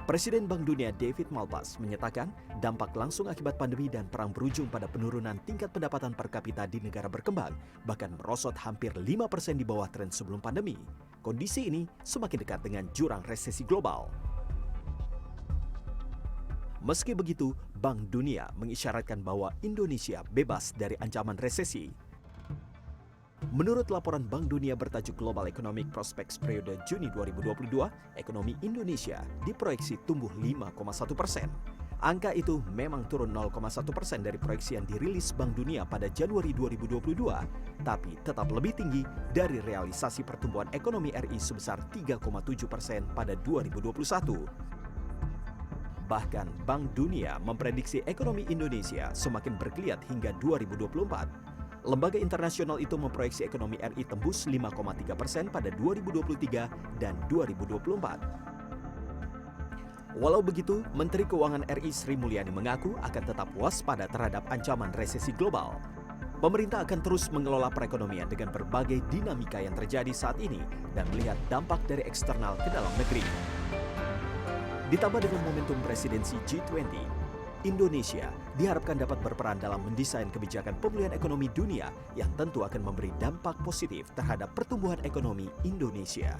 Presiden Bank Dunia David Malpass menyatakan dampak langsung akibat pandemi dan perang berujung pada penurunan tingkat pendapatan per kapita di negara berkembang, bahkan merosot hampir 5% di bawah tren sebelum pandemi. Kondisi ini semakin dekat dengan jurang resesi global. Meski begitu, Bank Dunia mengisyaratkan bahwa Indonesia bebas dari ancaman resesi. Menurut laporan Bank Dunia bertajuk Global Economic Prospects periode Juni 2022, ekonomi Indonesia diproyeksi tumbuh 5,1%. Angka itu memang turun 0,1% dari proyeksi yang dirilis Bank Dunia pada Januari 2022, tapi tetap lebih tinggi dari realisasi pertumbuhan ekonomi RI sebesar 3,7% pada 2021. Bahkan Bank Dunia memprediksi ekonomi Indonesia semakin bergeliat hingga 2024. Lembaga internasional itu memproyeksi ekonomi RI tembus 5,3% pada 2023 dan 2024. Walau begitu, Menteri Keuangan RI Sri Mulyani mengaku akan tetap waspada terhadap ancaman resesi global. Pemerintah akan terus mengelola perekonomian dengan berbagai dinamika yang terjadi saat ini dan melihat dampak dari eksternal ke dalam negeri. Ditambah dengan momentum presidensi G20, Indonesia diharapkan dapat berperan dalam mendesain kebijakan pemulihan ekonomi dunia yang tentu akan memberi dampak positif terhadap pertumbuhan ekonomi Indonesia.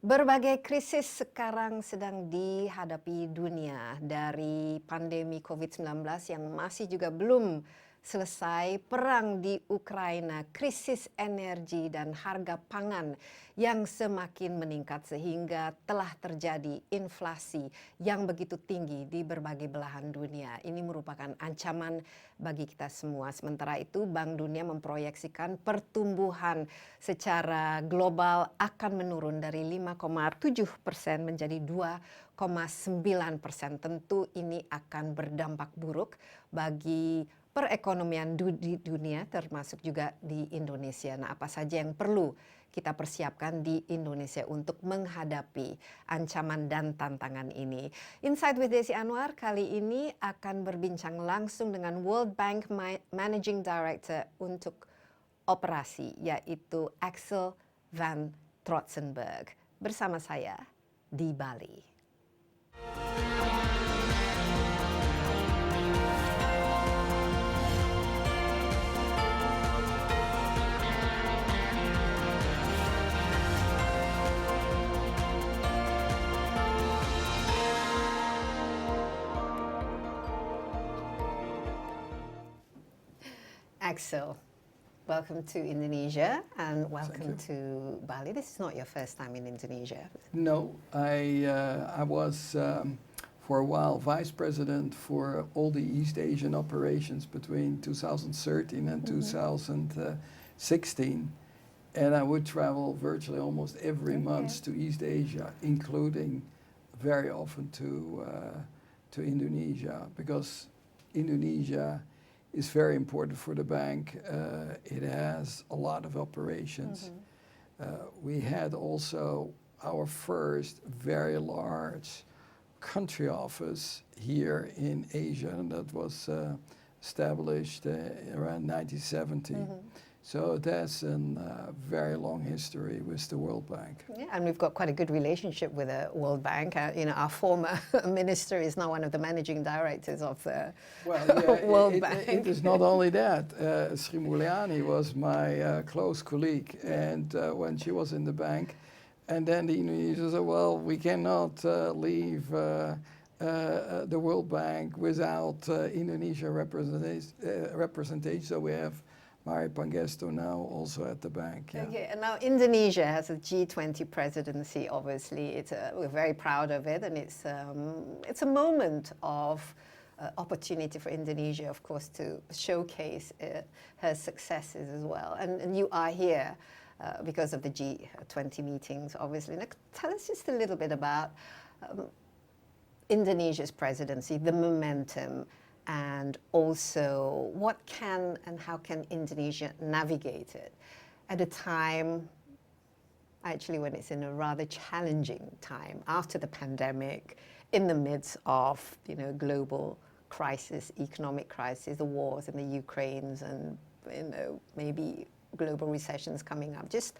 Berbagai krisis sekarang sedang dihadapi dunia, dari pandemi COVID-19 yang masih juga belum selesai, perang di Ukraina, krisis energi dan harga pangan yang semakin meningkat sehingga telah terjadi inflasi yang begitu tinggi di berbagai belahan dunia. Ini merupakan ancaman bagi kita semua. Sementara itu, Bank Dunia memproyeksikan pertumbuhan secara global akan menurun dari 5,7% menjadi 2,9%. Tentu ini akan berdampak buruk bagi perekonomian di dunia, termasuk juga di Indonesia. Nah, apa saja yang perlu kita persiapkan di Indonesia untuk menghadapi ancaman dan tantangan ini? Insight with Desi Anwar kali ini akan berbincang langsung dengan World Bank Managing Director untuk operasi, yaitu Axel van Trotsenburg, bersama saya di Bali. Axel, welcome to Indonesia and welcome to Bali. This is not your first time in Indonesia. No, I was for a while vice president for all the East Asian operations between 2013 and 2016. And I would travel virtually almost every month to East Asia, including very often to Indonesia, because Indonesia is very important for the bank. It has a lot of operations. We had also our first very large country office here in Asia, and that was established around 1970. So that's a very long history with the World Bank. Yeah, and we've got quite a good relationship with the World Bank. Our former minister is now one of the managing directors of the World Bank. It is not only that. Sri Mulyani was my close colleague, and when she was in the bank, and then the Indonesians said, well, we cannot leave the World Bank without Indonesia representation, so we have Mari Pangestu now also at the bank. Yeah. Okay, and now Indonesia has a G20 presidency. Obviously, we're very proud of it, and it's a moment of opportunity for Indonesia, of course, to showcase her successes as well. And you are here because of the G20 meetings, obviously. Now, tell us just a little bit about Indonesia's presidency, the momentum, and also what can and how can Indonesia navigate it at a time, actually, when it's in a rather challenging time after the pandemic, in the midst of global crisis, economic crisis, the wars in the Ukraines, and maybe global recessions coming up. Just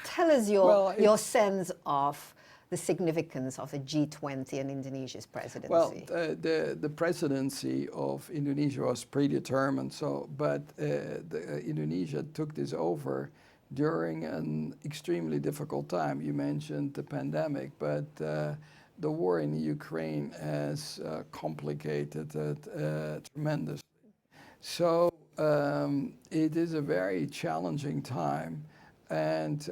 tell us your sense of the significance of the G20 and Indonesia's presidency. Well, the presidency of Indonesia was predetermined, but Indonesia took this over during an extremely difficult time. You mentioned the pandemic, but the war in Ukraine has complicated it tremendously. So it is a very challenging time, and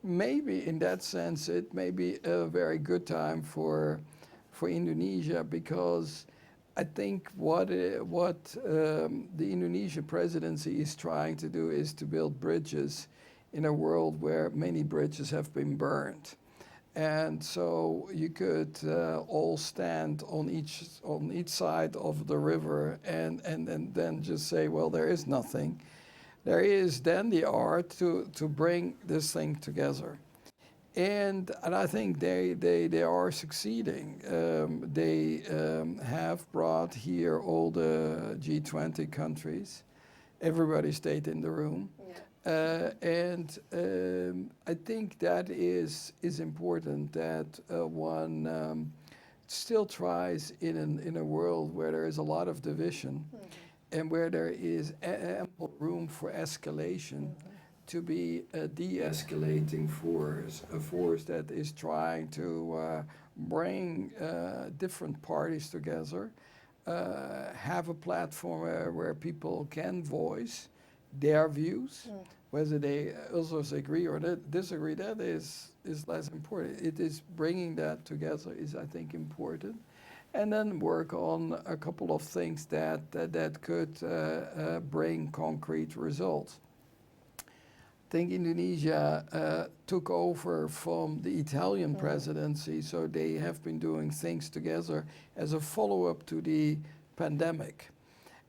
maybe in that sense it may be a very good time for Indonesia, because I think what the Indonesian presidency is trying to do is to build bridges in a world where many bridges have been burned. And so you could all stand on each side of the river and then just say, well, there is nothing. There is then the art to bring this thing together. And I think they are succeeding. They have brought here all the G20 countries. Everybody stayed in the room. And I think that is important, that one still tries in a world where there is a lot of division and where there is ample room for escalation to be a de-escalating force, a force that is trying to bring different parties together, have a platform where people can voice their views, whether they also agree or disagree, that is less important. It is bringing that together is, I think, important. And then work on a couple of things that could bring concrete results. I think Indonesia took over from the Italian presidency, so they have been doing things together as a follow-up to the pandemic.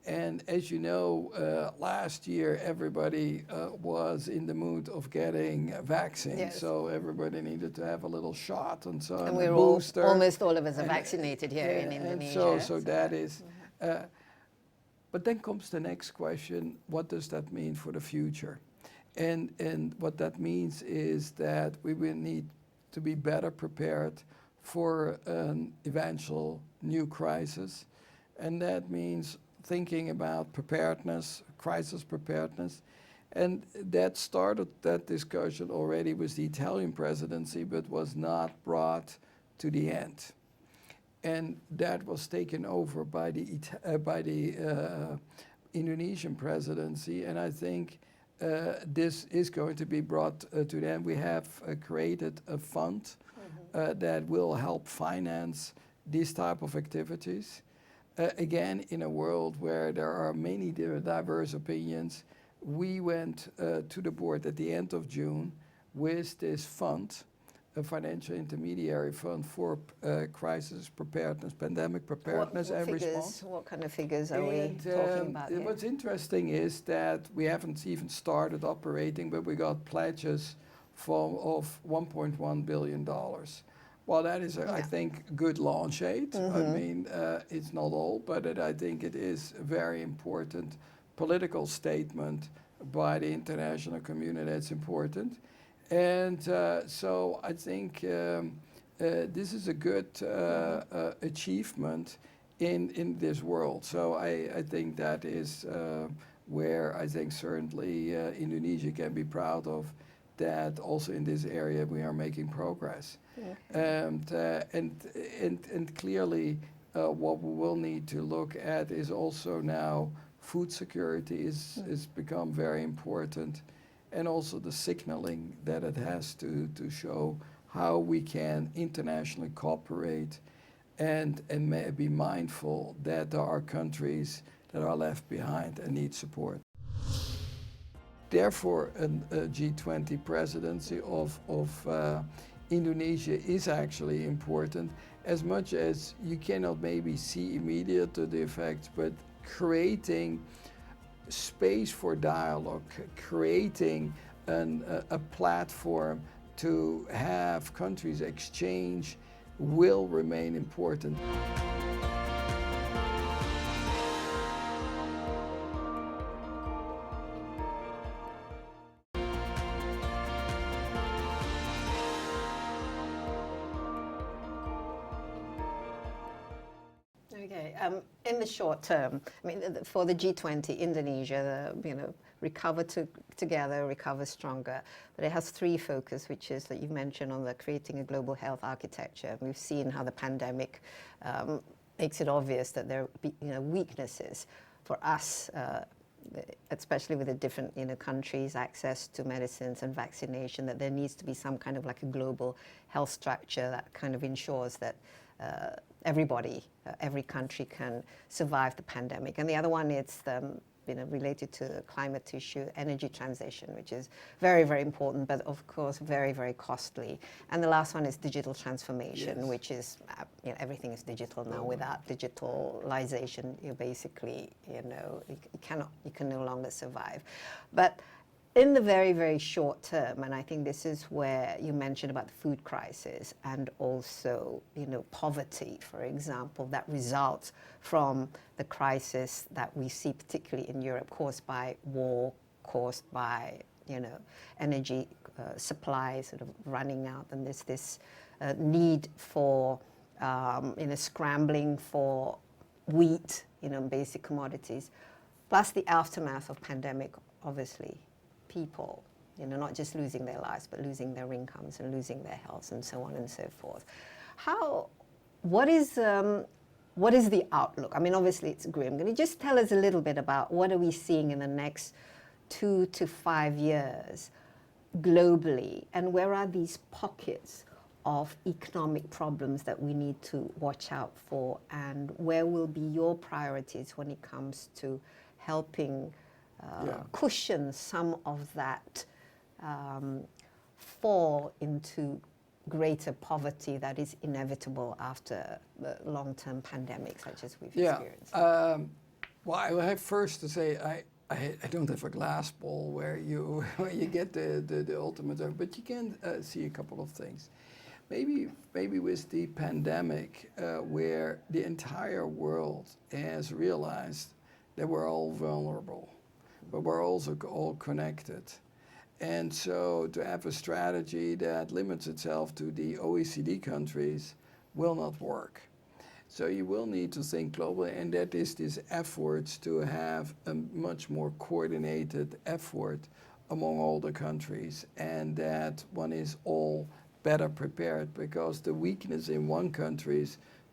And as you know, last year everybody was in the mood of getting vaccines, so everybody needed to have a little shot and so on. And we're almost all of us are vaccinated here in Indonesia. And so that is. But then comes the next question: what does that mean for the future? And what that means is that we will need to be better prepared for an eventual new crisis, and that means thinking about preparedness, crisis preparedness. And that started that discussion already with the Italian presidency, but was not brought to the end. And that was taken over by the Indonesian presidency, and I think this is going to be brought to the end. We have created a fund that will help finance these type of activities. Again, in a world where there are many diverse opinions, we went to the board at the end of June with this fund, a financial intermediary fund for crisis preparedness, pandemic preparedness and response. What kind of figures are we talking about here? What's interesting is that we haven't even started operating, but we got pledges of $1.1 billion. Well, that is, I think, good launch aid. I mean, it's not all, but I think it is a very important political statement by the international community that's important. And so I think this is a good achievement in this world. So I think that is where I think certainly Indonesia can be proud of, that also in this area we are making progress. And clearly what we will need to look at is also now food security is become very important, and also the signaling that it has to show how we can internationally cooperate and be mindful that there are countries that are left behind and need support. Therefore, a G20 presidency of Indonesia is actually important, as much as you cannot maybe see immediate the effects, but creating space for dialogue, creating a platform to have countries exchange will remain important. In the short term, I mean, for the G20, Indonesia, recover together, recover stronger. But it has three focus, which is that you mentioned on the creating a global health architecture. We've seen how the pandemic makes it obvious that there are weaknesses for us, especially with the different countries, access to medicines and vaccination, that there needs to be some kind of like a global health structure that kind of ensures that everybody, every country can survive the pandemic. And the other one is related to the climate issue, energy transition, which is very, very important, but of course very, very costly. And the last one is digital transformation, yes, which is, everything is digital now. Without digitalization, you basically, you can no longer survive. But in the very, very short term, and I think this is where you mentioned about the food crisis and also, poverty, for example, that results from the crisis that we see particularly in Europe, caused by war, caused by, energy supply sort of running out, and there's this need for, scrambling for wheat, basic commodities, plus the aftermath of pandemic, obviously. People, not just losing their lives, but losing their incomes and losing their health and so on and so forth. What is the outlook? I mean, obviously it's grim. Can you just tell us a little bit about what are we seeing in the next 2 to 5 years globally, and where are these pockets of economic problems that we need to watch out for, and where will be your priorities when it comes to helping cushion some of that fall into greater poverty that is inevitable after the long-term pandemic such as we've experienced? Well, I will have first to say I don't have a glass ball where you get the ultimate, but you can see a couple of things. Maybe with the pandemic, where the entire world has realized that we're all vulnerable, but we're also all connected. And so to have a strategy that limits itself to the OECD countries will not work. So you will need to think globally, and that is this effort to have a much more coordinated effort among all the countries, and that one is all better prepared, because the weakness in one country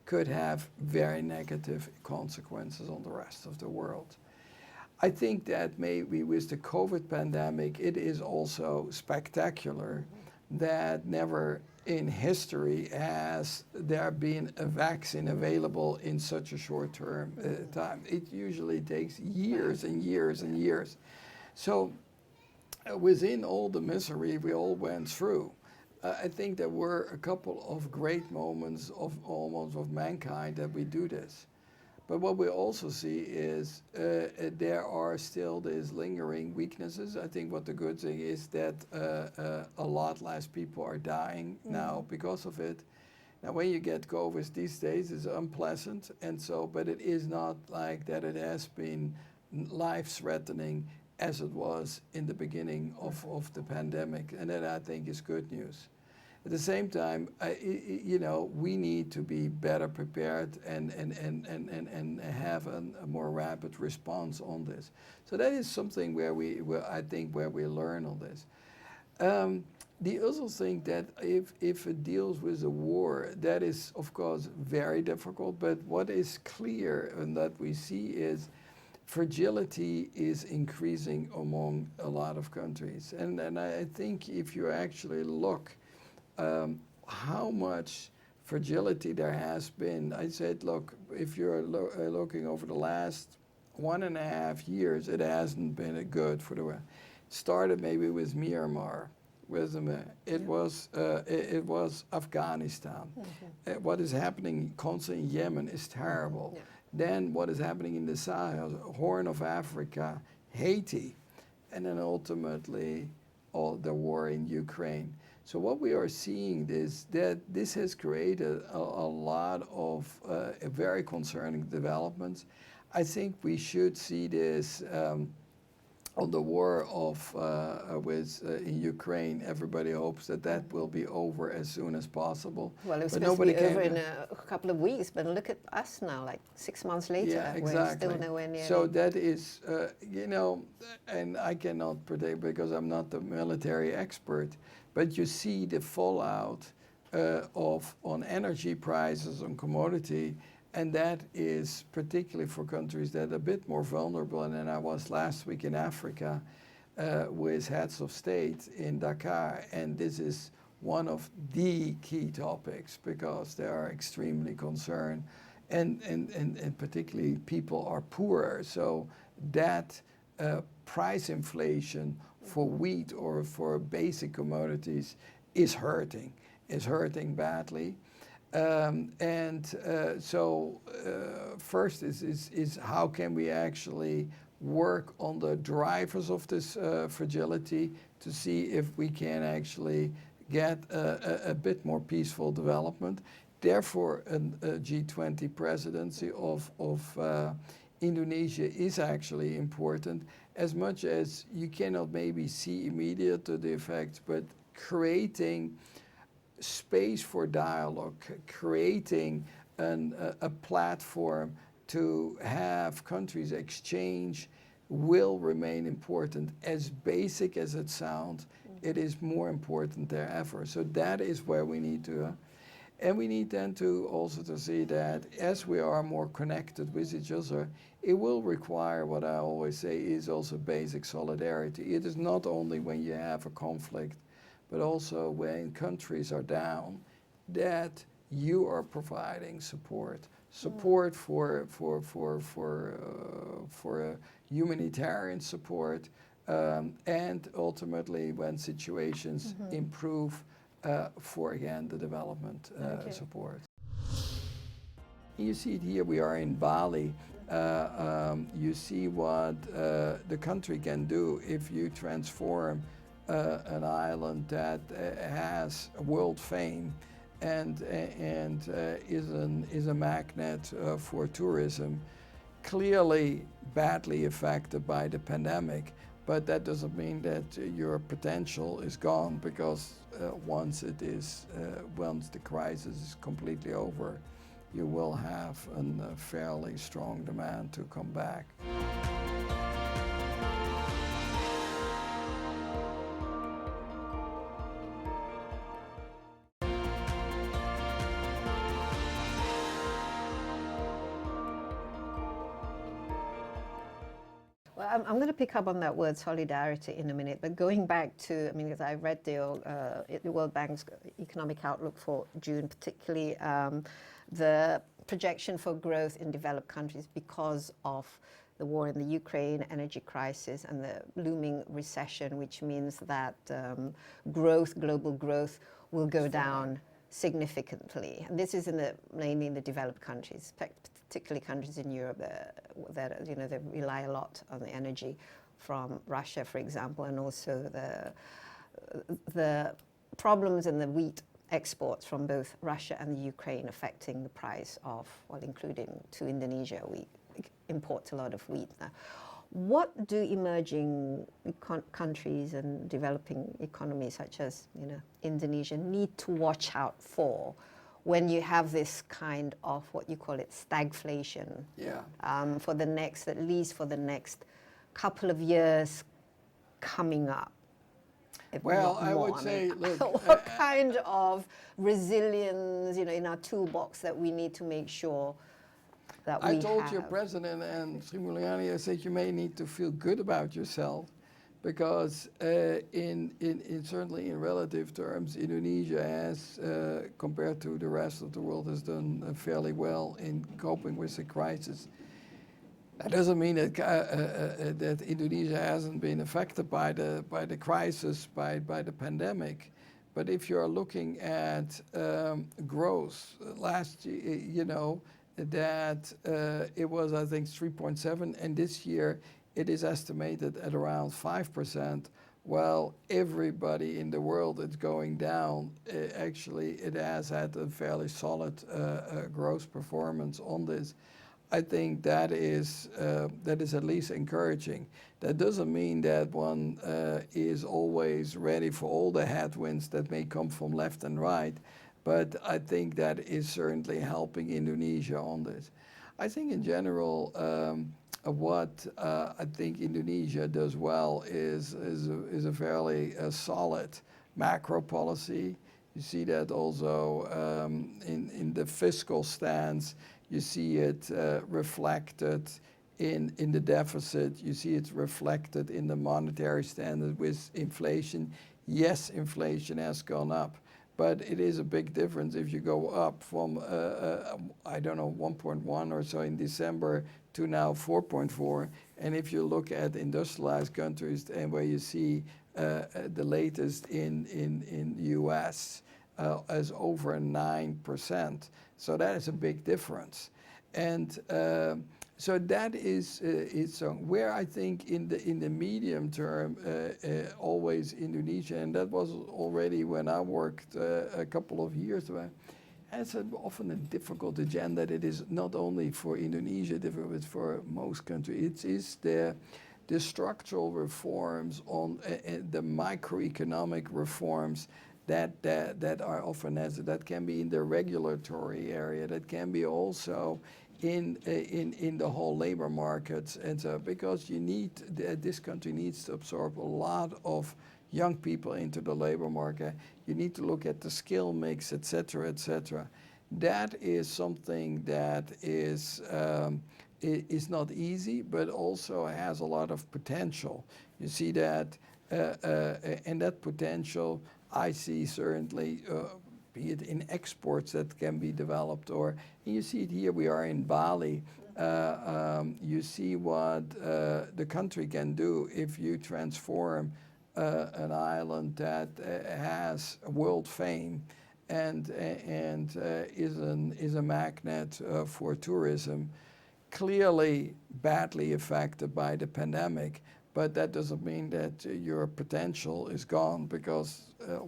could have very negative consequences on the rest of the world. I think that maybe with the COVID pandemic, it is also spectacular that never in history has there been a vaccine available in such a short term time. It usually takes years and years and years. So within all the misery we all went through, I think there were a couple of great moments of mankind that we do this. But what we also see is there are still these lingering weaknesses. I think what the good thing is that a lot less people are dying now because of it. Now, when you get COVID these days, it's unpleasant, and so, but it is not like that it has been life-threatening as it was in the beginning of the pandemic, and that I think is good news. At the same time, we need to be better prepared and have a more rapid response on this. So that is something where we learn on this. The other thing that if it deals with a war, that is of course very difficult. But what is clear and that we see is fragility is increasing among a lot of countries, and I think if you actually look. How much fragility there has been. I said, look, if you're looking over the last 1.5 years, it hasn't been good for the world. It started maybe with Myanmar, it was Afghanistan. What is happening constantly in Yemen is terrible. Then what is happening in the Sahel, Horn of Africa, Haiti, and then ultimately all the war in Ukraine. So what we are seeing is that this has created a lot of very concerning developments. I think we should see this on the war in Ukraine. Everybody hopes that will be over as soon as possible. Well, it was but supposed to nobody be over can. in a couple of weeks, but look at us now, like 6 months later. Yeah, exactly. We're still nowhere near. So that is, and I cannot predict because I'm not the military expert, but you see the fallout on energy prices, on commodity, and that is particularly for countries that are a bit more vulnerable. And then I was last week in Africa with heads of state in Dakar, and this is one of the key topics because they are extremely concerned, and particularly people are poorer. So that price inflation for wheat or for basic commodities is hurting badly. So first is how can we actually work on the drivers of this fragility to see if we can actually get a bit more peaceful development. Therefore, a G20 presidency of Indonesia is actually important, as much as you cannot maybe see immediate the effects, but creating space for dialogue, creating a platform to have countries exchange will remain important. As basic as it sounds, it is more important than ever. So that is where we need to, and we need then to also to see that as we are more connected with each other, it will require what I always say is also basic solidarity. It is not only when you have a conflict, but also when countries are down, that you are providing support for humanitarian support, and ultimately when situations improve, for again the development support. You see it here. We are in Bali. You see what the country can do if you transform an island that has world fame and is a magnet for tourism, clearly badly affected by the pandemic, but that doesn't mean that your potential is gone, because once the crisis is completely over, you will have a fairly strong demand to come back. Well, I'm going to pick up on that word solidarity in a minute, but going back to, because I read the World Bank's economic outlook for June, particularly the projection for growth in developed countries because of the war in the Ukraine, energy crisis, and the looming recession, which means that global growth will go down significantly. And this is mainly in the developed countries, particularly countries in Europe that they rely a lot on the energy from Russia, for example, and also the problems in the wheat exports from both Russia and the Ukraine affecting the price of, including to Indonesia, we import a lot of wheat now. What do emerging countries and developing economies such as Indonesia need to watch out for when you have this kind of what you call it stagflation? For at least for the next couple of years coming up? Well, I would say, look, what kind of resilience, in our toolbox that we need to make sure that we have? I told your president and Sri Mulyani, I said you may need to feel good about yourself, because certainly in relative terms, Indonesia has, compared to the rest of the world, has done fairly well in coping with the crisis. That doesn't mean that that Indonesia hasn't been affected by the crisis, by the pandemic. But if you are looking at growth, last year, that it was, I think, 3.7, and this year it is estimated at around 5%. While everybody in the world is going down, actually it has had a fairly solid growth performance on this. I think that is at least encouraging. That doesn't mean that one is always ready for all the headwinds that may come from left and right, but I think that is certainly helping Indonesia on this. I think in general, what I think Indonesia does well is a fairly solid macro policy. You see that also in the fiscal stance. You see it reflected in the deficit. You see it reflected in the monetary standard with inflation. Yes, inflation has gone up, but it is a big difference if you go up from, I don't know, 1.1 or so in December to now 4.4. And if you look at industrialized countries and where you see the latest in the US as over 9%. So that is a big difference. And so that is where I think in the medium term, always Indonesia, and that was already when I worked a couple of years ago, has often a difficult agenda that is not only for Indonesia, but for most countries. It is the structural reforms on the microeconomic reforms that are often that can be in the regulatory area, that can be also in the whole labor markets, and so because you need this country needs to absorb a lot of young people into the labor market. You need to look at the skill mix, etc., etc. That is something that is not easy, but also has a lot of potential. You see that, and that potential I see certainly, be it in exports that can be developed, or you see it here. We are in Bali. You see what the country can do if you transform an island that has world fame and is a magnet for tourism. Clearly badly affected by the pandemic, but that doesn't mean that your potential is gone, because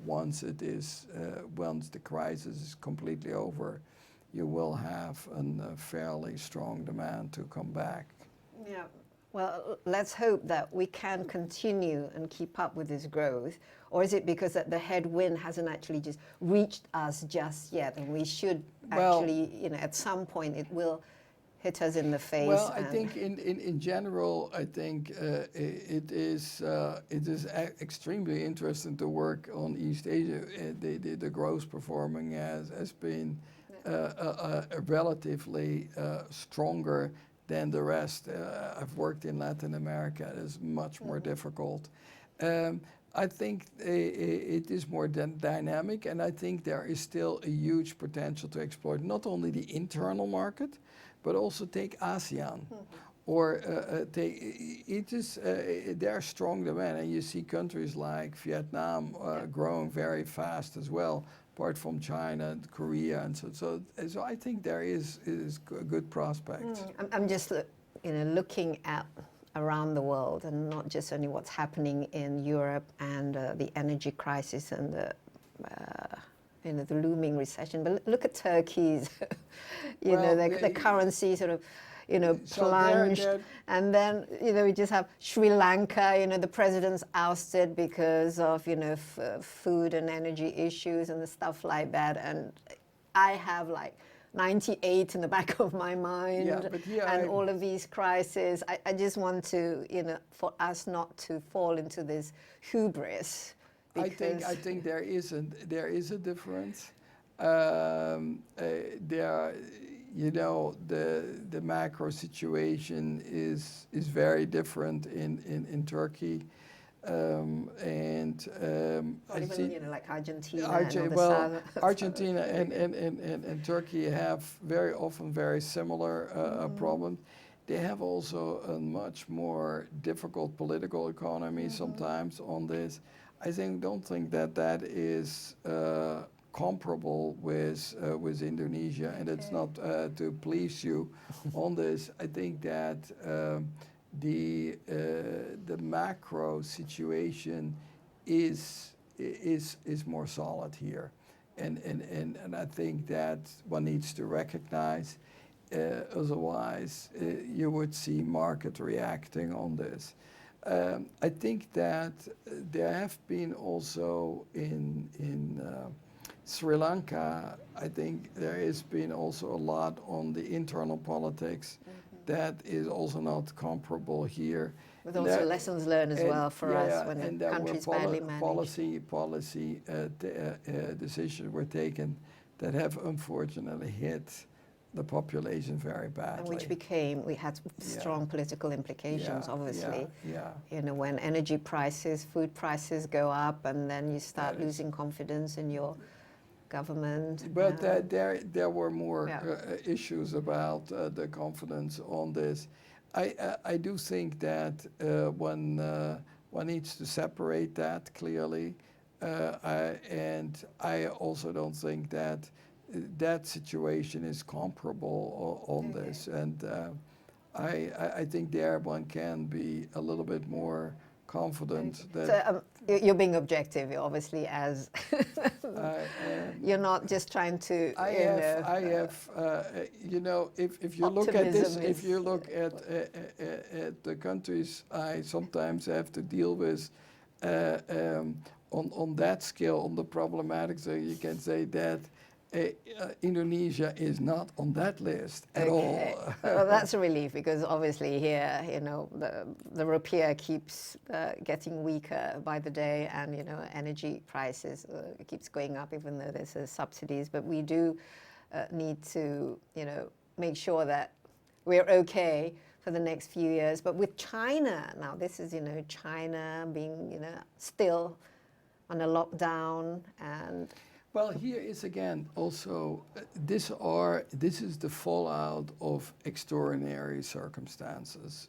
once the crisis is completely over, you will have a fairly strong demand to come back. Yeah. Well, let's hope that we can continue and keep up with this growth. Or is it because that the headwind hasn't actually just reached us just yet, and we should actually, at some point it will hit us in the face? Well, I think in general, I think it is extremely interesting to work on East Asia. The growth performing has been relatively stronger than the rest. I've worked in Latin America. It is much more difficult. I think it is more dynamic, and I think there is still a huge potential to exploit not only the internal market, but also take ASEAN, or there are strong demand, and you see countries like Vietnam growing very fast as well, apart from China, Korea, and so I think there is a good prospect. I'm just looking at around the world, and not just only what's happening in Europe and the energy crisis and the looming recession, but look at Turkey's, the currency sort of, plunged, and then we just have Sri Lanka. The president's ousted because of food and energy issues and the stuff like that, and I have like 98 in the back of my mind, and all of these crises. I just want to, for us not to fall into this hubris. I think there is a difference. The macro situation is very different in Turkey, and I see like Argentina. Argentina and Turkey have very often very similar problems. They have also a much more difficult political economy sometimes on this. I don't think that is comparable with Indonesia, and it's not to please you on this. I think that the macro situation is more solid here, and I think that one needs to recognize otherwise you would see market reacting on this. I think that there have been also in Sri Lanka, I think there has been also a lot on the internal politics that is also not comparable here. With also lessons learned as well for us when and the country's badly managed. Policy decisions were taken that have unfortunately hit the population very badly. And we had strong political implications, obviously. You know, when energy prices, food prices go up, and then you start losing confidence in your government. But there were more issues about the confidence on this. I do think that one needs to separate that clearly, and I also don't think that that situation is comparable on this. And I think there one can be a little bit more confident that... So you're being objective, obviously, as you're not just trying to. You know, if you look at this, if you look at the countries I sometimes have to deal with on that scale, on the problematic, so you can say that Indonesia is not on that list at all. Well, that's a relief, because obviously here, you know, the rupiah keeps getting weaker by the day, and you know, energy prices keeps going up, even though there's subsidies. But we do need to, you know, make sure that we're okay for the next few years. But with China now, this is, you know, China being, you know, still on a lockdown. And well, here is again also this is the fallout of extraordinary circumstances.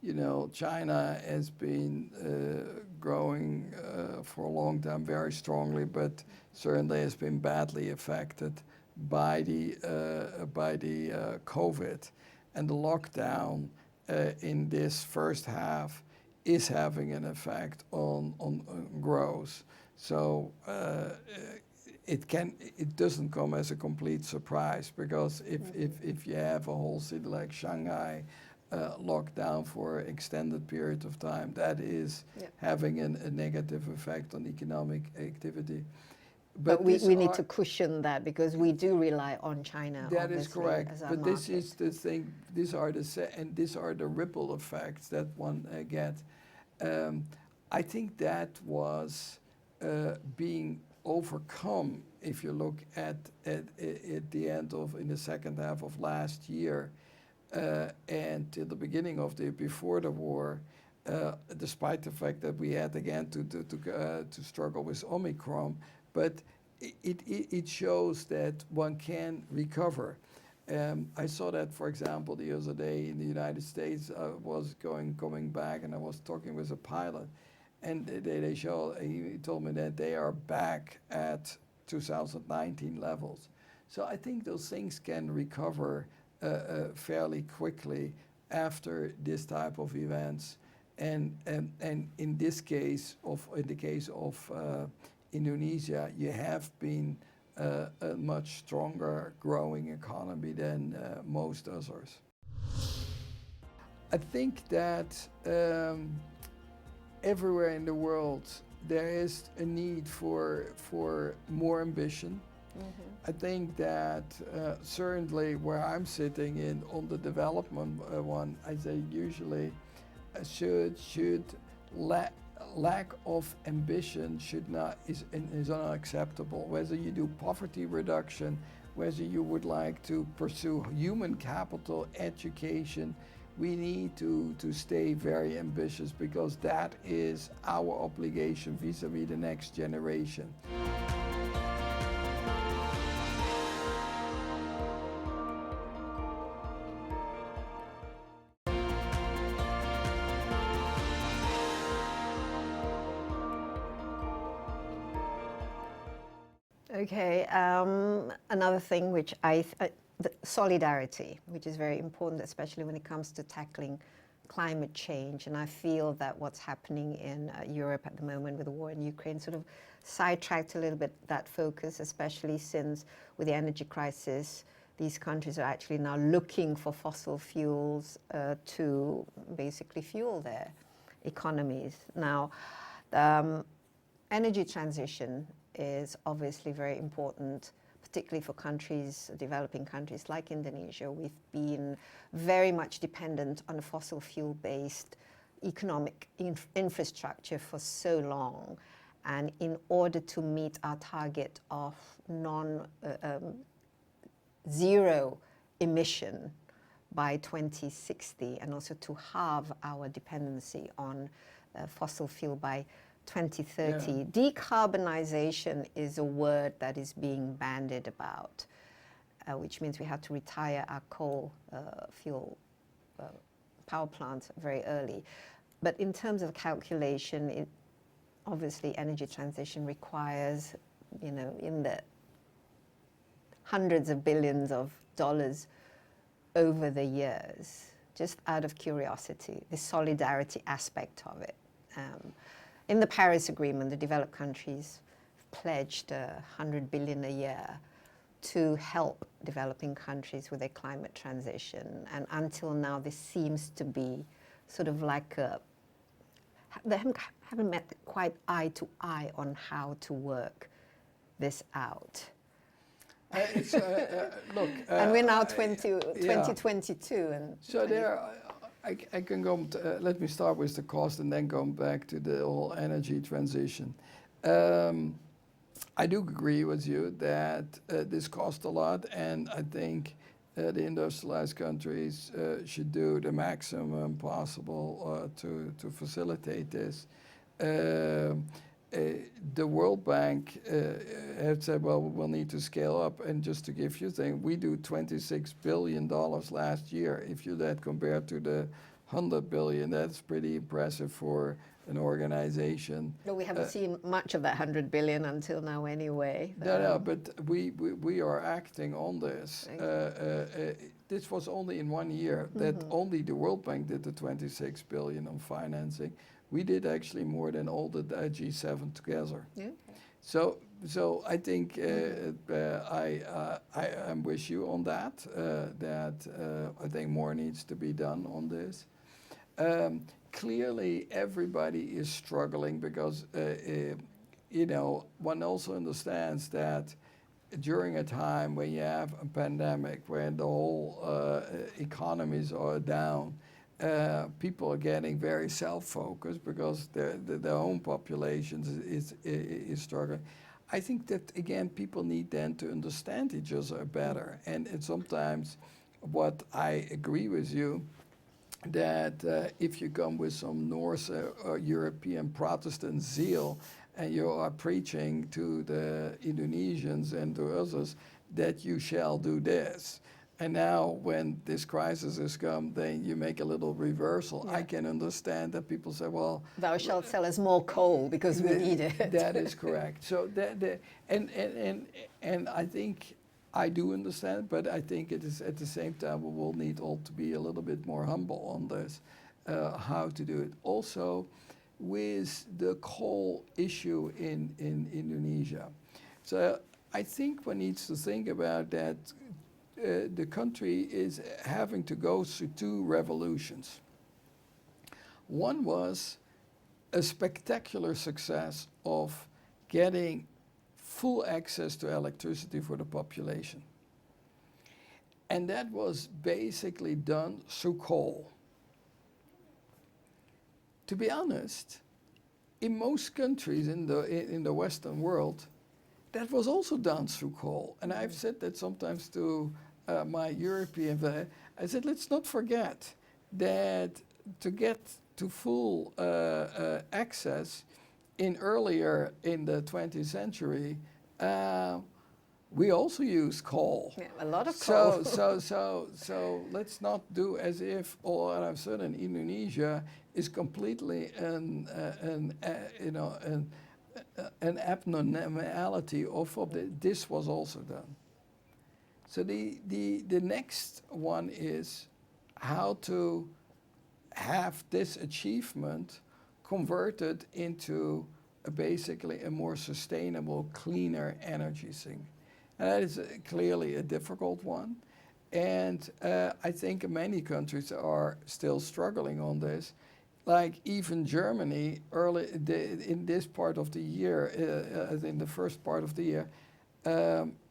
You know, China has been growing for a long time very strongly, but certainly has been badly affected by the COVID, and the lockdown in this first half is having an effect on growth. So it doesn't come as a complete surprise, because if you have a whole city like Shanghai locked down for an extended period of time, that is having a negative effect on economic activity. But we need to cushion that, because we do rely on China. That is correct. But this is the thing. These are the ripple effects that one gets. I think that was being overcome if you look at the end of in the second half of last year and till the beginning of before the war, despite the fact that we had again to struggle with Omicron, but it shows that one can recover. I saw that, for example, the other day in the United States. I was coming back, and I was talking with a pilot, and he told me that they are back at 2019 levels. So I think those things can recover fairly quickly after this type of events. And in this case, in the case of Indonesia, you have been a much stronger growing economy than most others. I think that everywhere in the world there is a need for more ambition. I think that certainly where I'm sitting in on the development one, I say usually lack of ambition is unacceptable. Whether you do poverty reduction, whether you would like to pursue human capital, education, we need to stay very ambitious, because that is our obligation vis-a-vis the next generation. Okay, another thing which solidarity, which is very important, especially when it comes to tackling climate change. And I feel that what's happening in Europe at the moment with the war in Ukraine sort of sidetracked a little bit that focus, especially since with the energy crisis, these countries are actually now looking for fossil fuels to basically fuel their economies. Now, energy transition is obviously very important, particularly for countries, developing countries like Indonesia. We've been very much dependent on a fossil fuel-based economic infrastructure for so long. And in order to meet our target of zero emission by 2060, and also to halve our dependency on fossil fuel by 2030. Yeah. Decarbonization is a word that is being bandied about, which means we have to retire our coal fuel power plants very early. But in terms of calculation, obviously energy transition requires, in the hundreds of billions of dollars over the years, just out of curiosity, the solidarity aspect of it. In the Paris Agreement, the developed countries pledged $100 billion a year to help developing countries with their climate transition. And until now, this seems to be sort of like they haven't met quite eye to eye on how to work this out. Look, and we're now 2022. And so there, I can go, let me start with the cost and then go back to the whole energy transition. I do agree with you that this costs a lot, and I think the industrialized countries should do the maximum possible to facilitate this. The World Bank have said, well, we'll need to scale up. And just to give you a thing, we do $26 billion last year. If you that compared to the 100 billion, that's pretty impressive for an organization. But we haven't seen much of that 100 billion until now anyway. No, but we are acting on this. This was only in 1 year that only the World Bank did the 26 billion on financing. We did actually more than all the G7 together. Yeah. So I think I'm with you on that. I think more needs to be done on this. Clearly, everybody is struggling because one also understands that during a time when you have a pandemic, when the whole economies are down. People are getting very self-focused because their own populations is struggling. I think that, again, people need then to understand each other better. And sometimes what I agree with you, that if you come with some North European Protestant zeal and you are preaching to the Indonesians and to others that you shall do this, and now when this crisis has come, then you make a little reversal. Yeah. I can understand that people say, well... Thou shalt sell us more coal because we need it. That is correct. So and I think I do understand, but I think it is at the same time we will need all to be a little bit more humble on this, how to do it. Also, with the coal issue in Indonesia. So I think one needs to think about that. The country is having to go through two revolutions. One was a spectacular success of getting full access to electricity for the population. And that was basically done through coal. To be honest, in most countries in the Western world, that was also done through coal. And I've said that sometimes to my European, I said, let's not forget that to get to full access earlier in the 20th century, we also used coal. Yeah, a lot of coal. So let's not do as if all of a sudden Indonesia is completely an abnormality of this was also done. So the next one is how to have this achievement converted into basically a more sustainable, cleaner energy thing. And that is clearly a difficult one. And I think many countries are still struggling on this. Like even Germany, in this part of the year, in the first part of the year,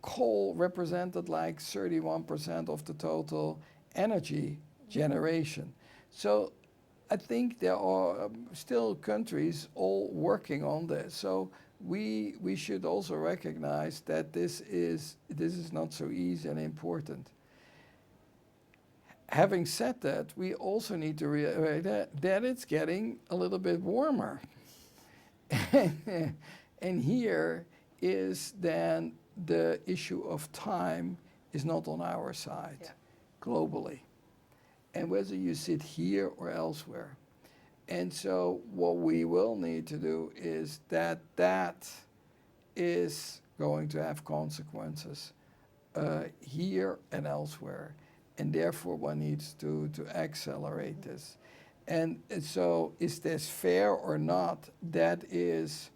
coal represented like 31% of the total energy generation. So I think there are still countries all working on this. So we should also recognize that this is not so easy and important. Having said that, we also need to realize that it's getting a little bit warmer. And here is then the issue of time is not on our side globally. And whether you sit here or elsewhere. And so what we will need to do is that is going to have consequences here and elsewhere. And therefore one needs to accelerate this. And so is this fair or not? That is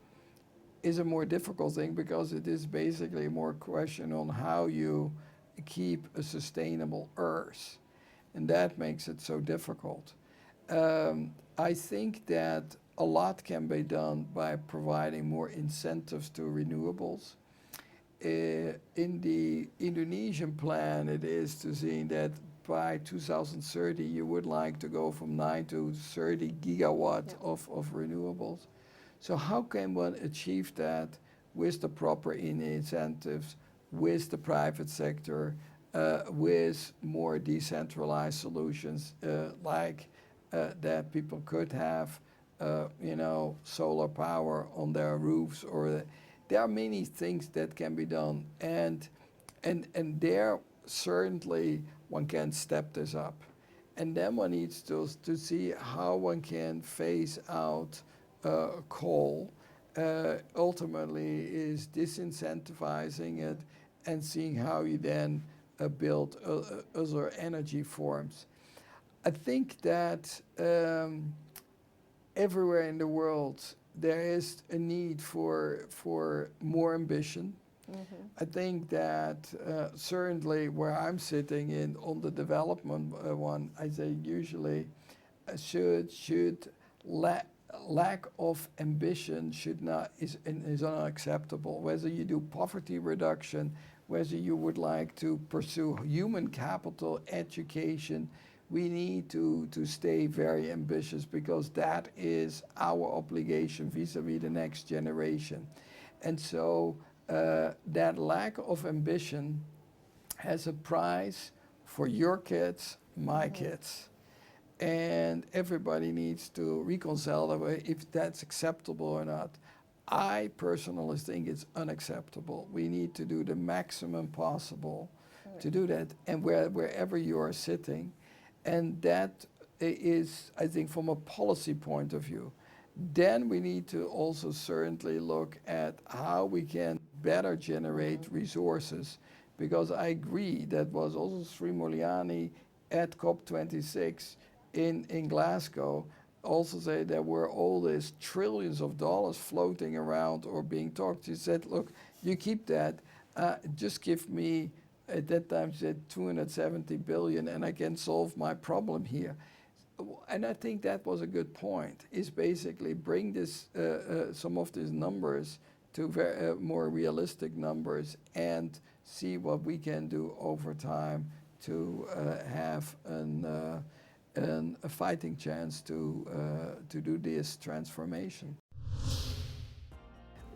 a more difficult thing because it is basically a more question on how you keep a sustainable Earth. And that makes it so difficult. I think that a lot can be done by providing more incentives to renewables. In the Indonesian plan, it is to see that by 2030 you would like to go from 9 to 30 gigawatts of renewables. So how can one achieve that with the proper incentives, with the private sector, with more decentralized solutions like that people could have, solar power on their roofs, or there are many things that can be done, and there certainly one can step this up, and then one needs to see how one can phase out coal. Ultimately, is disincentivizing it and seeing how you then build other energy forms. I think that everywhere in the world there is a need for more ambition. Mm-hmm. I think that certainly where I'm sitting in on the development one, I say usually should lack of ambition is unacceptable. Whether you do poverty reduction, whether you would like to pursue human capital, education, we need to stay very ambitious because that is our obligation vis-a-vis the next generation. And so that lack of ambition has a price for your kids, my kids. And everybody needs to reconcile if that's acceptable or not. I personally think it's unacceptable. We need to do the maximum possible to do that, and wherever you are sitting. And that is, I think, from a policy point of view. Then we need to also certainly look at how we can better generate resources, because I agree that was also Sri Mulyani at COP26 in Glasgow also say there were all these trillions of dollars floating around or being talked. She said, look, you keep that, just give me, at that time she said 270 billion and I can solve my problem here. And I think that was a good point, is basically bring this, some of these numbers to more realistic numbers and see what we can do over time to have a fighting chance to do this transformation.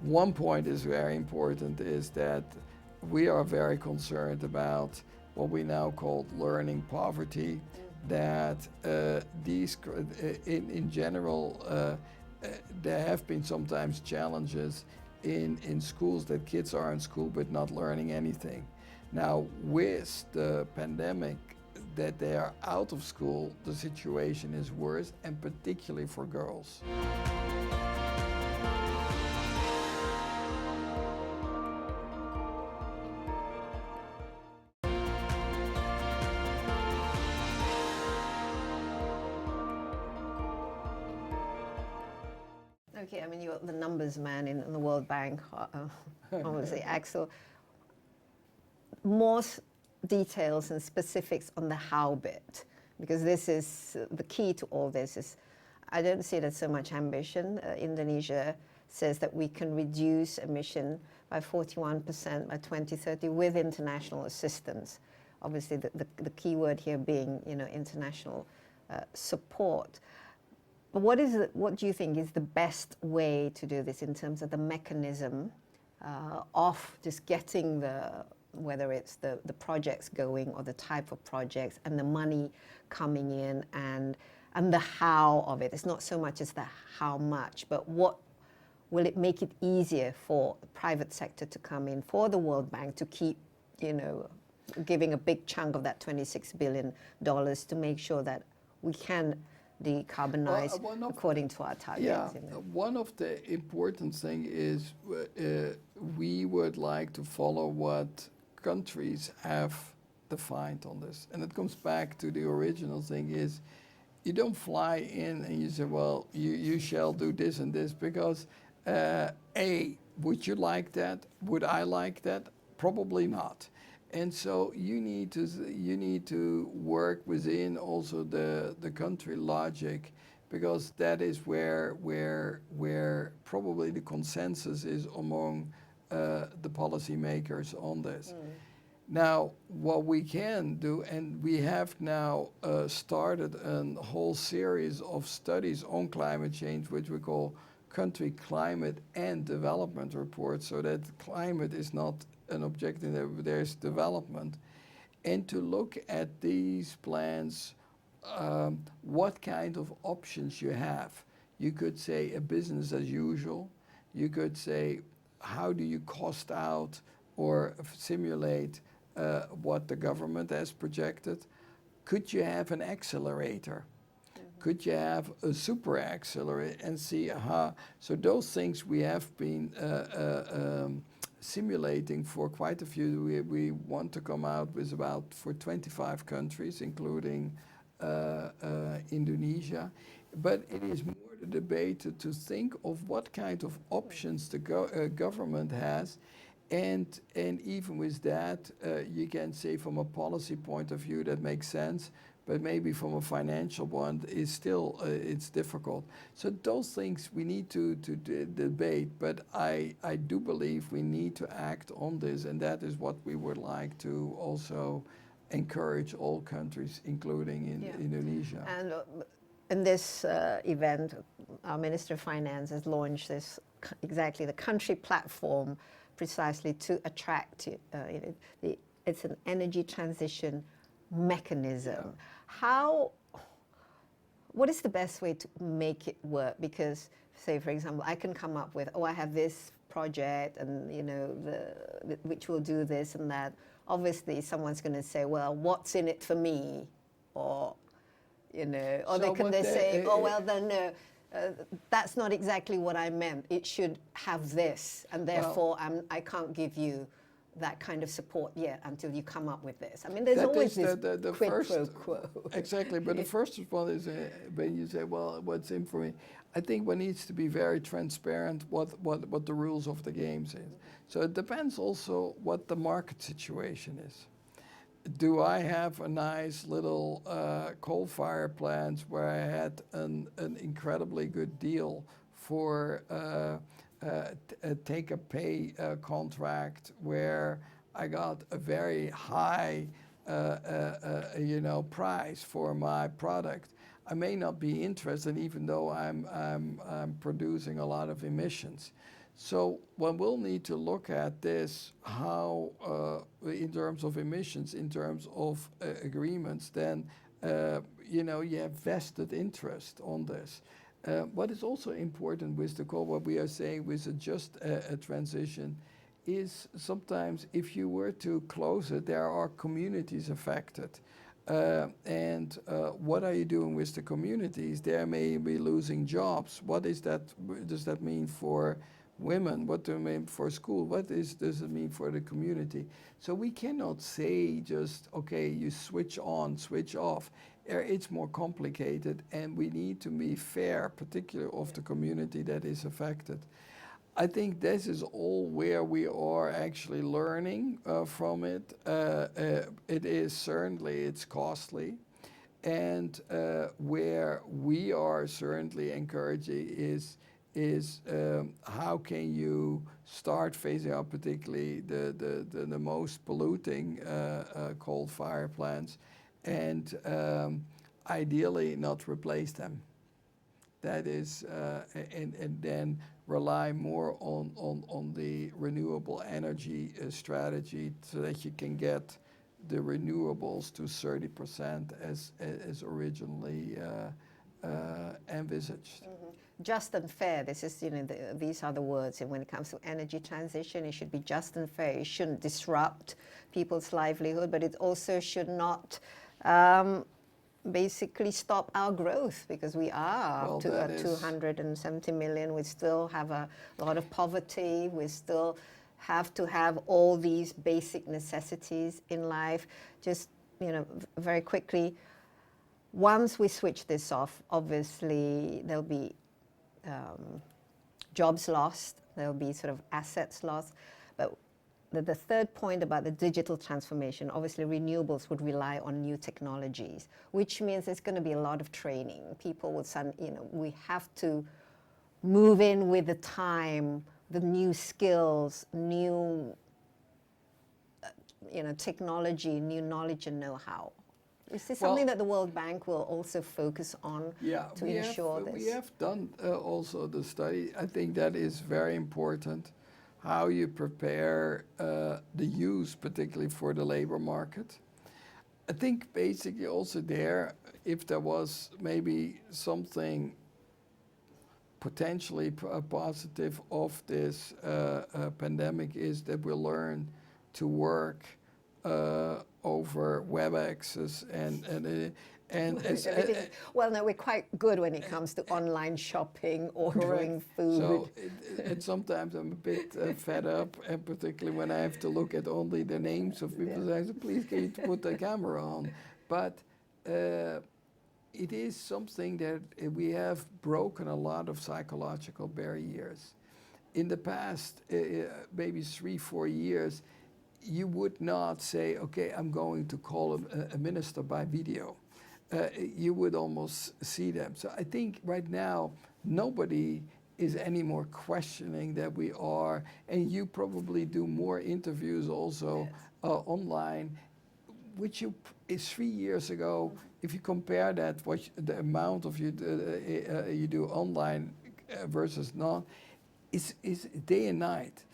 One point is very important, is that we are very concerned about what we now call learning poverty, that these, in general, there have been sometimes challenges in schools that kids are in school but not learning anything. Now, with the pandemic, that they are out of school, the situation is worse, and particularly for girls. Okay, I mean, you're the numbers man in the World Bank, obviously, Axel. more details and specifics on the how bit, because this is the key to all this. Is I don't see it as so much ambition. Indonesia says that we can reduce emission by 41% by 2030 with international assistance. Obviously, the key word here being, international support. But what do you think is the best way to do this in terms of the mechanism of just getting whether it's the projects going or the type of projects and the money coming in and the how of it? It's not so much as the how much, but what will it make it easier for the private sector to come in, for the World Bank to keep, giving a big chunk of that $26 billion to make sure that we can decarbonize according to our targets? Yeah, one of the important things is we would like to follow what countries have defined on this. And it comes back to the original thing is you don't fly in and you say, well, you shall do this and this, because would you like that? Would I like that? Probably not. And so you need to work within also the country logic, because that is where probably the consensus is among the policymakers on this. Now, what we can do, and we have now started a whole series of studies on climate change, which we call country climate and development reports, so that climate is not an objective, there's development. And to look at these plans, what kind of options you have. You could say a business as usual. You could say, how do you cost out or simulate what the government has projected? Could you have an accelerator? Could you have a super accelerator and see, so those things we have been simulating for quite a few. We want to come out with for 25 countries, including Indonesia. But it is more the debate to think of what kind of options the government has. And even with that, you can say from a policy point of view that makes sense, but maybe from a financial one is still it's difficult. So those things we need to debate, but I do believe we need to act on this, and that is what we would like to also encourage all countries, including Indonesia. And in this event, our Minister of Finance has launched this exactly the country platform, precisely to attract it's an energy transition mechanism. What is the best way to make it work? Because, say, for example, I can come up with, I have this project, and which will do this and that. Obviously, someone's going to say, well, what's in it for me? Or they say, no, that's not exactly what I meant. It should have this, and therefore I can't give you that kind of support yet until you come up with this. I mean, there's always this quid pro quo. Exactly, but the first one is when you say, well, what's in for me? I think one needs to be very transparent what the rules of the games is. So it depends also what the market situation is. Do I have a nice little coal-fired plant where I had an incredibly good deal for a take-a-pay contract where I got a very high price for my product? I may not be interested, even though I'm producing a lot of emissions. So one will need to look at this, how in terms of emissions, in terms of agreements, then you have vested interest on this. What is also important with what we are saying with a transition is sometimes if you were to close it, there are communities affected. And what are you doing with the communities? They may be losing jobs. What does that mean for women? What do it mean for school? Does it mean for the community? So we cannot say just, okay, you switch on, switch off. It's more complicated, and we need to be fair, particularly of the community that is affected. I think this is all where we are actually learning from it. It is certainly, it's costly. And where we are certainly encouraging is how can you start phasing out particularly the most polluting coal fire plants and ideally not replace them. That is, and then rely more on the renewable energy strategy so that you can get the renewables to 30% as originally envisaged. Mm-hmm. Just and fair. This is, these are the words. And when it comes to energy transition, it should be just and fair. It shouldn't disrupt people's livelihood, but it also should not basically stop our growth, because we are up to 270 million. We still have a lot of poverty. We still have to have all these basic necessities in life. Just, very quickly, once we switch this off, obviously there'll be jobs lost, there'll be sort of assets lost. But the third point about the digital transformation, obviously renewables would rely on new technologies, which means there's going to be a lot of training. People will say, we have to move in with the time, the new skills, new technology, new knowledge and know-how. Is this something that the World Bank will also focus on to ensure this? We have done also the study. I think that is very important, how you prepare the use, particularly for the labor market. I think basically also there, if there was maybe something potentially positive of this pandemic, is that we learn to work over web access and well, no, we're quite good when it comes to online shopping, ordering food. So and sometimes I'm a bit fed up, and particularly when I have to look at only the names of people. I say, please, can you put the camera on? But it is something that we have broken a lot of psychological barriers. In the past, maybe 3-4 years, you would not say, okay, I'm going to call a minister by video. You would almost see them. So I think right now, nobody is anymore questioning that we are, and you probably do more interviews also online, which is 3 years ago. If you compare that, the amount of you do online versus not, is day and night.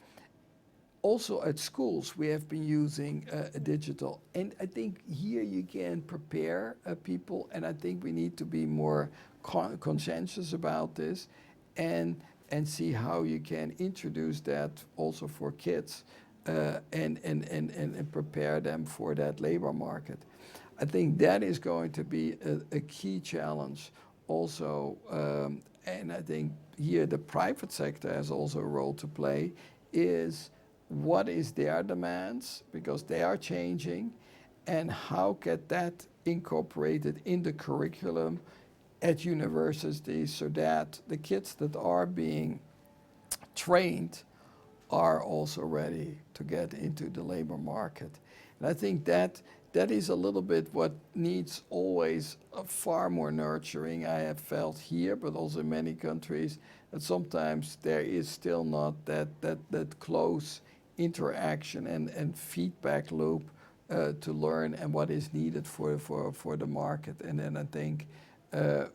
Also at schools, we have been using digital. And I think here you can prepare people, and I think we need to be more conscientious about this and see how you can introduce that also for kids and prepare them for that labor market. I think that is going to be a key challenge also. And I think here the private sector has also a role to play, is what is their demands, because they are changing, and how get that incorporated in the curriculum at universities so that the kids that are being trained are also ready to get into the labor market. And I think that is a little bit what needs always far more nurturing. I have felt here, but also in many countries, that sometimes there is still not that close interaction and feedback loop to learn and what is needed for the market. And then I think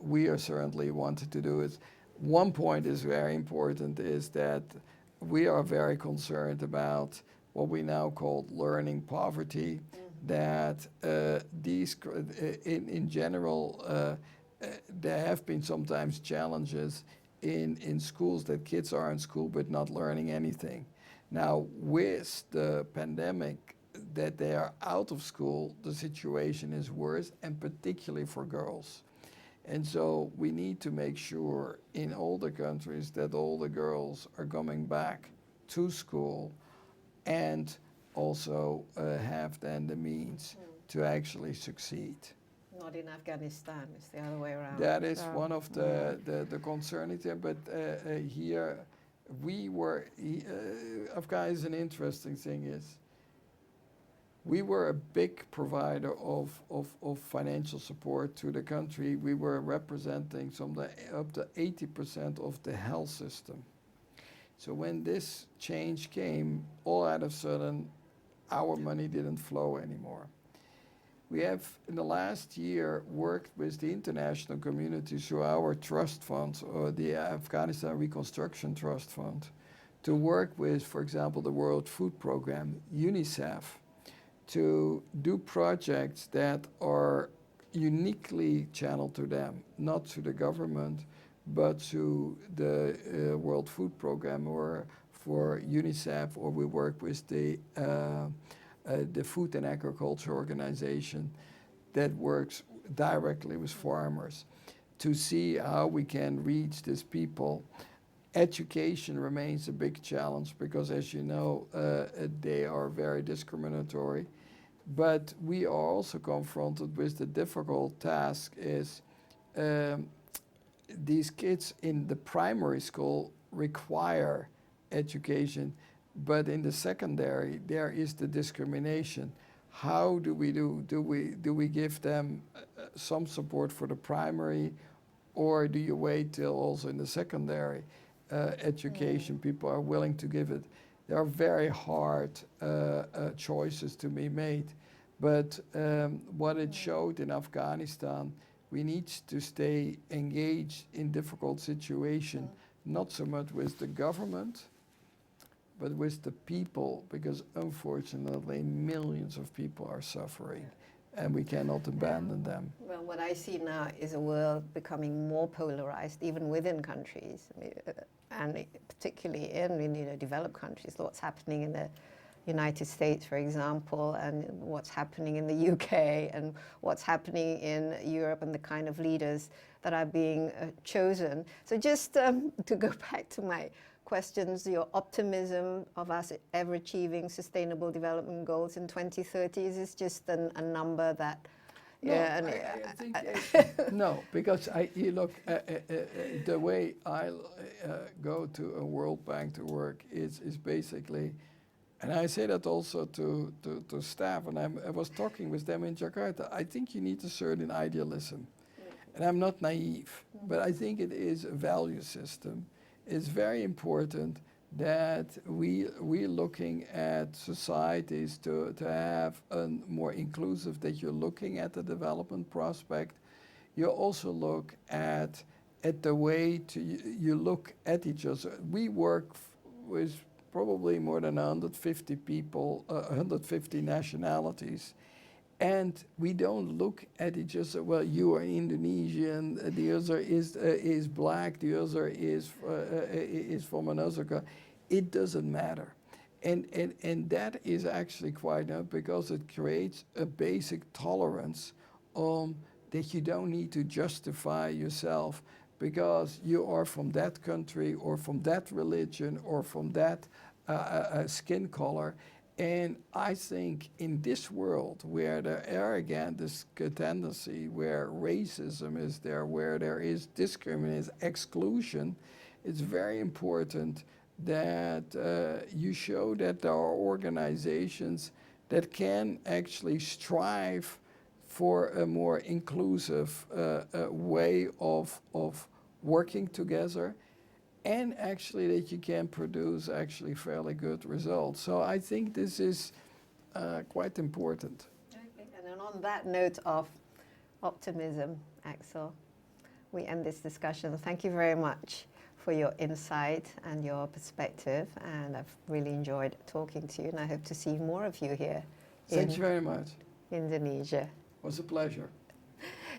we are certainly wanted to do it. One point is very important, is that we are very concerned about what we now call learning poverty, that these, in general, there have been sometimes challenges in schools, that kids are in school but not learning anything. Now, with the pandemic, that they are out of school, the situation is worse, and particularly for girls. And so we need to make sure in all the countries that all the girls are coming back to school, and also have then the means to actually succeed. Not in Afghanistan, it's the other way around. That is one of the concerns there, but here Afghanistan is an interesting thing is, we were a big provider of financial support to the country. We were representing up to 80% of the health system. So when this change came, all out of a sudden, our money didn't flow anymore. We have, in the last year, worked with the international community through our trust funds, or the Afghanistan Reconstruction Trust Fund, to work with, for example, the World Food Programme, UNICEF, to do projects that are uniquely channeled to them, not to the government, but to the World Food Programme, or for UNICEF, or we work with the Food and Agriculture Organization that works directly with farmers to see how we can reach these people. Education remains a big challenge because, as you know, they are very discriminatory. But we are also confronted with the difficult task is these kids in the primary school require education, but in the secondary there is the discrimination. How do we do? Do we give them some support for the primary, or do you wait till also in the secondary education people are willing to give it? There are very hard choices to be made, but what it showed in Afghanistan, we need to stay engaged in difficult situations, not so much with the government, but with the people, because unfortunately millions of people are suffering and we cannot abandon them. Well, what I see now is a world becoming more polarized, even within countries, and particularly in developed countries. What's happening in the United States, for example, and what's happening in the UK, and what's happening in Europe, and the kind of leaders that are being chosen. So just to go back to my questions, your optimism of us ever achieving sustainable development goals in 2030, is this just a number that... No, I think no, because you look, the way I go to a World Bank to work is basically, and I say that also to staff, and I was talking with them in Jakarta, I think you need a certain idealism. And I'm not naive, but I think it is a value system. It's very important that we're looking at societies to have a more inclusive, that you're looking at the development prospect. You also look at the way you look at each other. We work with probably more than 150 people, 150 nationalities. And we don't look at each other, well, you are Indonesian, the other is black, the other is from another country. It doesn't matter. And that is actually quite enough, because it creates a basic tolerance that you don't need to justify yourself because you are from that country or from that religion or from that skin color. And I think in this world where there are again this tendency, where racism is there, where there is discrimination, exclusion, it's very important that you show that there are organizations that can actually strive for a more inclusive way of working together, and actually that you can produce actually fairly good results. So I think this is quite important. Okay. And then on that note of optimism, Axel, we end this discussion. Thank you very much for your insight and your perspective, and I've really enjoyed talking to you, and I hope to see more of you here. Thank you very much. Indonesia. It was a pleasure.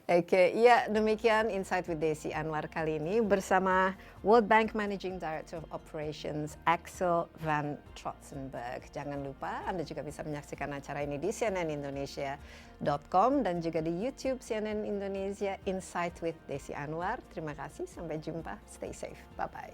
Oke, ya demikian Insight with Desi Anwar kali ini bersama World Bank Managing Director of Operations Axel van Trotsenburg. Jangan lupa Anda juga bisa menyaksikan acara ini di cnnindonesia.com dan juga di YouTube CNN Indonesia Insight with Desi Anwar. Terima kasih, sampai jumpa. Stay safe. Bye-bye.